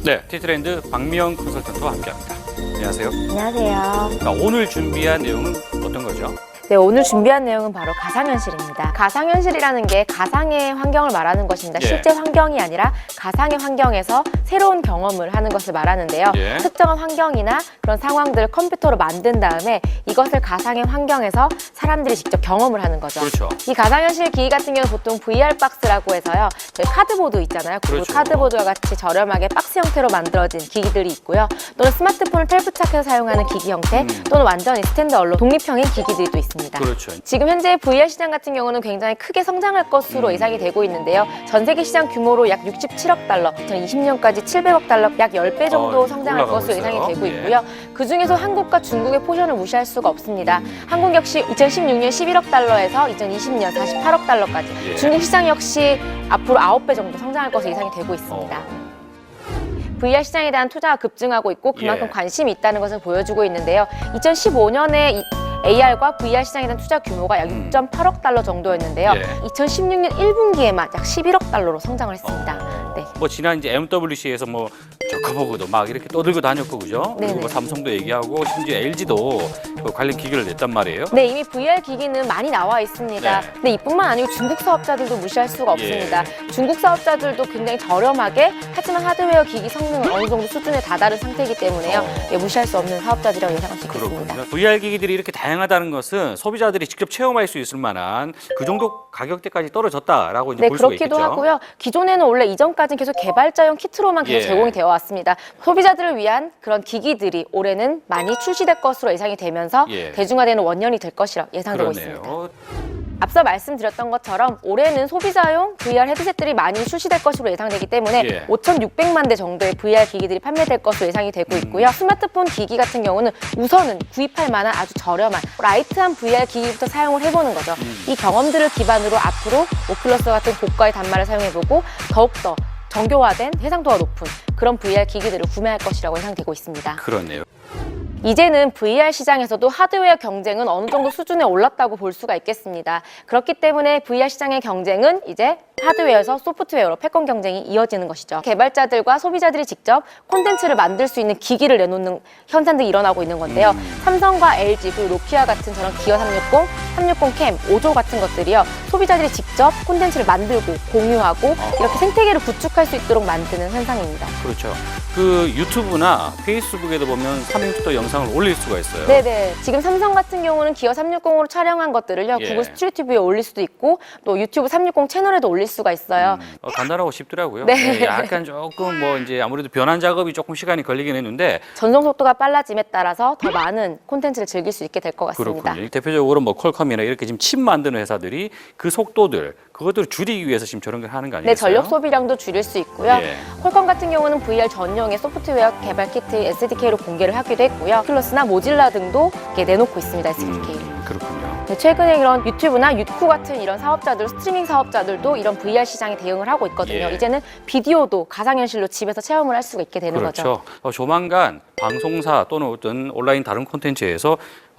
네, 티트렌드 박미영 컨설턴트와 함께합니다. 안녕하세요. 안녕하세요. 자, 오늘 준비한 내용은 어떤 거죠? 네, 오늘 준비한 내용은 바로 가상현실입니다. 가상현실이라는 게 가상의 환경을 말하는 것입니다. 예. 실제 환경이 아니라 가상의 환경에서 새로운 경험을 하는 것을 말하는데요. 예. 특정한 환경이나 그런 상황들을 컴퓨터로 만든 다음에 이것을 가상의 환경에서 사람들이 직접 경험을 하는 거죠. 그렇죠. 이 가상현실 기기 같은 경우는 보통 VR 박스라고 해서요. 저희 카드보드 있잖아요. 구글 그렇죠. 카드보드와 같이 저렴하게 박스 형태로 만들어진 기기들이 있고요. 또는 스마트폰을 텔프착해서 사용하는 기기 형태 또는 완전히 스탠드얼로 독립형인 기기들이 또 있습니다. 그렇죠. 지금 현재 VR 시장 같은 경우는 굉장히 크게 성장할 것으로 예상이 되고 있는데요. 전 세계 시장 규모로 약 67억 달러, 2020년까지 700억 달러, 약 10배 정도 성장할 올라가고 것으로 예상이 있어요. 되고 예. 있고요. 그중에서 한국과 중국의 포션을 무시할 수가 없습니다. 한국 역시 2016년 11억 달러에서 2020년 48억 달러까지 예. 중국 시장 역시 앞으로 9배 정도 성장할 것으로 예상이 되고 있습니다. VR 시장에 대한 투자가 급증하고 있고 그만큼 예. 관심이 있다는 것을 보여주고 있는데요. 2015년에 AR과 VR 시장에 대한 투자 규모가 약 6.8억 달러 정도였는데요. 예. 2016년 1분기에만 약 11억 달러로 성장을 했습니다. 네. 뭐 지난 이제 MWC에서 뭐 저커버그도 막 이렇게 떠들고 다녔고 그죠? 네네. 그리고 뭐 삼성도 얘기하고 심지어 LG도 그 관련 기기를 냈단 말이에요. 네, 이미 VR 기기는 많이 나와 있습니다. 네. 근데 이뿐만 아니고 중국 사업자들도 무시할 수가 없습니다. 중국 사업자들도 굉장히 저렴하게 하지만 하드웨어 기기 성능은 어느 정도 수준에 다다른 상태이기 때문에요. 예, 무시할 수 없는 사업자들이라고 예상할 수 있습니다. 그렇군요. VR 기기들이 이렇게 다양하다는 것은 소비자들이 직접 체험할 수 있을 만한 그 정도 가격대까지 떨어졌다라고 이제 네, 볼 수가 있겠죠. 그렇기도 하고요. 기존에는 원래 이전까지는 계속 개발자용 키트로만 계속 예. 제공이 되어 왔습니다. 소비자들을 위한 그런 기기들이 올해는 많이 출시될 것으로 예상이 되면서 예. 대중화되는 원년이 될 것이라 예상되고 그러네요. 있습니다. 앞서 말씀드렸던 것처럼 올해는 소비자용 VR 헤드셋들이 많이 출시될 것으로 예상되기 때문에 예. 5,600만 대 정도의 VR 기기들이 판매될 것으로 예상이 되고 있고요. 스마트폰 기기 같은 경우는 우선은 구입할 만한 아주 저렴한 라이트한 VR 기기부터 사용을 해보는 거죠. 이 경험들을 기반으로 앞으로 오큘러스 같은 고가의 단말을 사용해보고 더욱더 정교화된 해상도가 높은 그런 VR 기기들을 구매할 것이라고 예상되고 있습니다. 그러네요. 이제는 VR 시장에서도 하드웨어 경쟁은 어느 정도 수준에 올랐다고 볼 수가 있겠습니다. 그렇기 때문에 VR 시장의 경쟁은 이제 하드웨어에서 소프트웨어로 패권 경쟁이 이어지는 것이죠. 개발자들과 소비자들이 직접 콘텐츠를 만들 수 있는 기기를 내놓는 현상들이 일어나고 있는 건데요. 삼성과 LG 그리고 노키아 같은 저런 기어 360, 360 캠, 5조 같은 것들이요. 소비자들이 직접 콘텐츠를 만들고 공유하고 이렇게 생태계를 구축할 수 있도록 만드는 현상입니다. 그렇죠. 그 유튜브나 페이스북에도 보면 3인부터 영상을 올릴 수가 있어요. 네네. 지금 삼성 같은 경우는 기어 360으로 촬영한 것들을요. 예. 구글 스트리트뷰에 올릴 수도 있고 또 유튜브 360 채널에도 올릴 수가 있어요. 간단하고 쉽더라고요. 네. 약간 조금 뭐 이제 아무래도 변환 작업이 조금 시간이 걸리긴 했는데 전송 속도가 빨라짐에 따라서 더 많은 콘텐츠를 즐길 수 있게 될 것 같습니다. 그렇군요. 대표적으로 뭐 퀄컴이나 이렇게 지금 칩 만드는 회사들이 그 속도들 그것들을 줄이기 위해서 지금 저런 걸 하는 거 네, 아니겠어요? 전력 소비량도 줄일 수 있고요. 예. 퀄컴 같은 경우는 VR 전용의 소프트웨어 개발 키트 SDK로 공개를 하기도 했고요. 오큘러스나 모질라 등도 이렇게 내놓고 있습니다, SDK를. 그렇군요. 네, 최근에 이런 유튜브나 유쿠 같은 이런 사업자들, 스트리밍 사업자들도 이런 VR 시장에 대응을 하고 있거든요. 예. 이제는 비디오도 가상현실로 집에서 체험을 할 수가 있게 되는 거죠. 그렇죠. 조만간 방송사 또는 어떤 온라인 다른 콘텐츠에서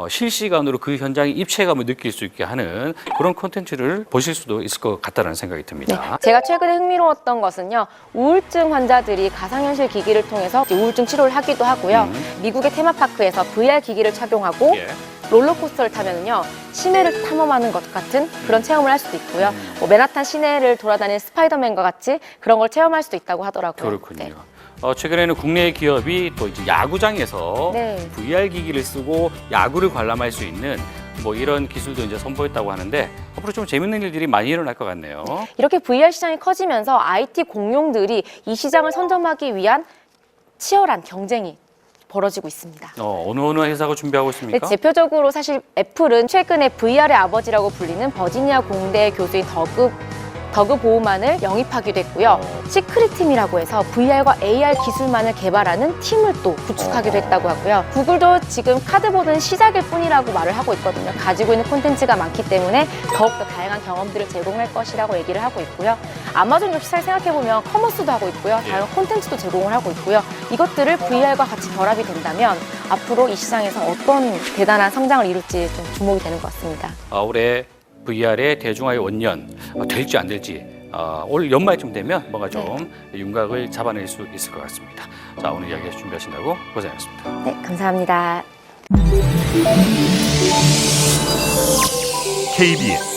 실시간으로 그 현장의 입체감을 느낄 수 있게 하는 그런 콘텐츠를 보실 수도 있을 것 같다는 생각이 네, 듭니다. 제가 최근에 흥미로웠던 것은요. 우울증 환자들이 가상현실 기기를 통해서 우울증 치료를 하기도 하고요. 미국의 테마파크에서 VR 기기를 착용하고 예. 롤러코스터를 타면요 시내를 탐험하는 것 같은 그런 체험을 할 수도 있고요. 뭐 맨하탄 시내를 돌아다니는 스파이더맨과 같이 그런 걸 체험할 수도 있다고 하더라고요. 그렇군요. 네. 최근에는 국내 기업이 또 이제 야구장에서 네. VR 기기를 쓰고 야구를 관람할 수 있는 뭐 이런 기술도 이제 선보였다고 하는데 앞으로 좀 재밌는 일들이 많이 일어날 것 같네요. 이렇게 VR 시장이 커지면서 IT 공룡들이 이 시장을 선점하기 위한 치열한 경쟁이 벌어지고 있습니다. 어느 회사가 준비하고 네, 있습니까? 대표적으로 사실 애플은 최근에 VR의 아버지라고 불리는 버지니아 공대 교수인 더그 보우만을 영입하기도 했고요. 시크릿팀이라고 해서 VR과 AR 기술만을 개발하는 팀을 또 구축하기도 했다고 하고요. 구글도 지금 카드보드는 시작일 뿐이라고 말을 하고 있거든요. 가지고 있는 콘텐츠가 많기 때문에 더욱더 다양한 경험들을 제공할 것이라고 얘기를 하고 있고요. 아마존 역시 잘 생각해보면 커머스도 하고 있고요. 다양한 콘텐츠도 제공을 하고 있고요. 이것들을 VR과 같이 결합이 된다면 앞으로 이 시장에서 어떤 대단한 성장을 이룰지 좀 주목이 되는 것 같습니다. 올해 VR의 대중화의 원년 될지 안 될지 올 연말쯤 되면 뭔가 좀 윤곽을 잡아낼 수 있을 것 같습니다. 자, 오늘 이야기 준비하신다고 고생하셨습니다. 네, 감사합니다. KBS